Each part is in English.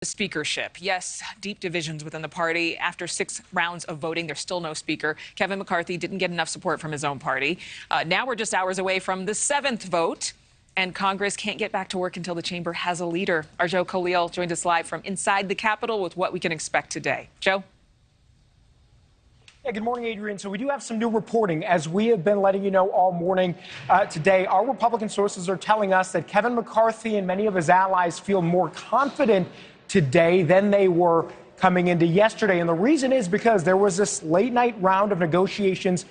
The speakership. Yes, deep divisions within the party. After 6 rounds of voting, there's still no speaker. Kevin McCarthy didn't get enough support from his own party. Now we're just hours away from the 7th vote, and Congress can't get back to work until the chamber has a leader. Our Joe Khalil joined us live from inside the Capitol with what we can expect today. Joe? Yeah, good morning, Adrian. So we do have some new reporting. As we have been letting you know all morning today, our Republican sources are telling us that Kevin McCarthy and many of his allies feel more confident today than they were coming into yesterday. And the reason is because there was this late night round of negotiations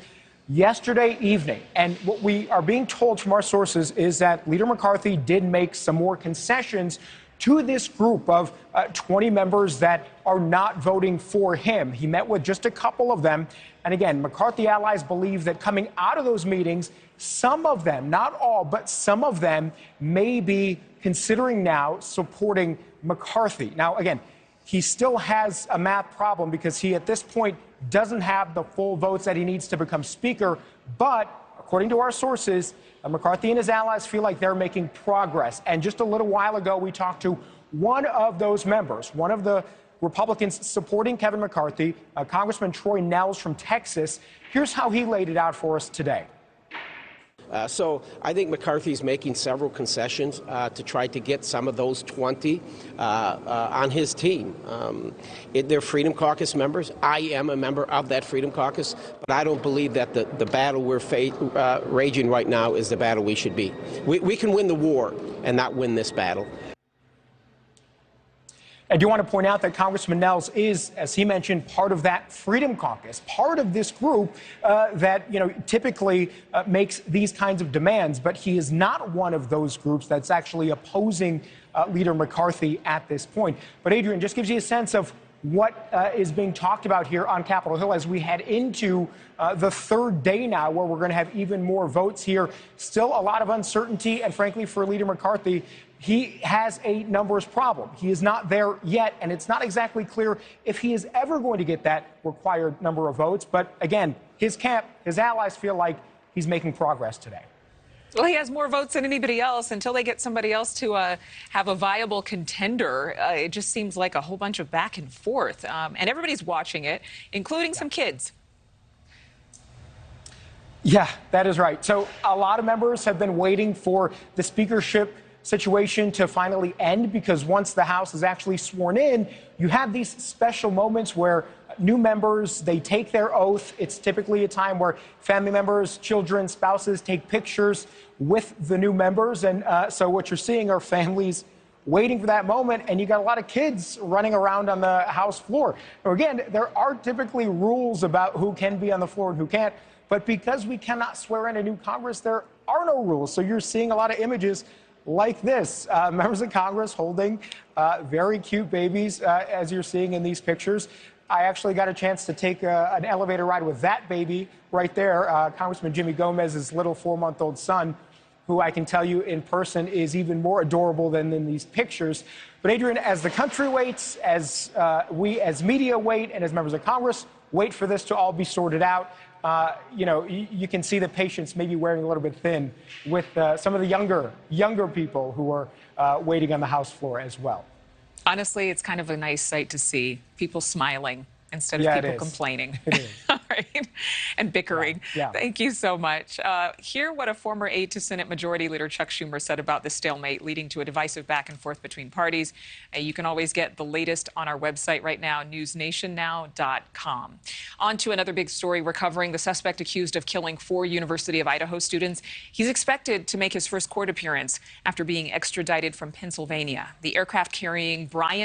yesterday evening. And what we are being told from our sources is that Leader McCarthy did make some more concessions to this group of 20 members that are not voting for him. He met with just a couple of them. And again, McCarthy allies believe that coming out of those meetings, some of them, not all, but some of them may be considering now supporting McCarthy. Now, again, he still has a math problem because he, at this point, doesn't have the full votes that he needs to become speaker. But according to our sources, McCarthy and his allies feel like they're making progress. And just a little while ago, we talked to one of those members, one of the Republicans supporting Kevin McCarthy, Congressman Troy Nehls from Texas. Here's how he laid it out for us today. So I think McCarthy's making several concessions to try to get some of those 20 on his team. They're Freedom Caucus members. I am a member of that Freedom Caucus, but I don't believe that the battle we're raging right now is the battle we should be. We can win the war and not win this battle. I do want to point out that Congressman Nehls is, as he mentioned, part of that Freedom Caucus, part of this group that, typically makes these kinds of demands. But he is not one of those groups that's actually opposing Leader McCarthy at this point. But, Adrian, just gives you a sense of what is being talked about here on Capitol Hill as we head into the third day now, where we're going to have even more votes here. Still a lot of uncertainty. And frankly, for Leader McCarthy, he has a numbers problem. He is not there yet, and it's not exactly clear if he is ever going to get that required number of votes. But again, his camp, his allies feel like he's making progress today. Well, he has more votes than anybody else. Until they get somebody else to have a viable contender, it just seems like a whole bunch of back and forth. And everybody's watching it, including some kids. Yeah, that is right. So a lot of members have been waiting for the speakership situation to finally end, because once the House is actually sworn in, you have these special moments where new members, they take their oath. It's typically a time where family members, children, spouses take pictures with the new members. And so what you're seeing are families waiting for that moment, and you got a lot of kids running around on the House floor. Now, again, there are typically rules about who can be on the floor and who can't, but because we cannot swear in a new Congress, there are no rules. So you're seeing a lot of images like this, members of Congress holding very cute babies, as you're seeing in these pictures. I actually got a chance to take an elevator ride with that baby right there, Congressman Jimmy Gomez's little 4-month-old son, who I can tell you in person is even more adorable than in these pictures. But Adrian, as the country waits, as we as media wait, and as members of Congress wait for this to all be sorted out, you can see the patience maybe wearing a little bit thin with some of the younger people who are waiting on the House floor as well. Honestly, it's kind of a nice sight to see people smiling instead of people complaining. It is. All right. And bickering. Yeah. Thank you so much. Hear what a former aide to Senate Majority Leader Chuck Schumer said about the stalemate leading to a divisive back and forth between parties. You can always get the latest on our website right now, NewsNationNow.com. On to another big story. We're covering the suspect accused of killing 4 University of Idaho students. He's expected to make his first court appearance after being extradited from Pennsylvania. The aircraft carrying Brian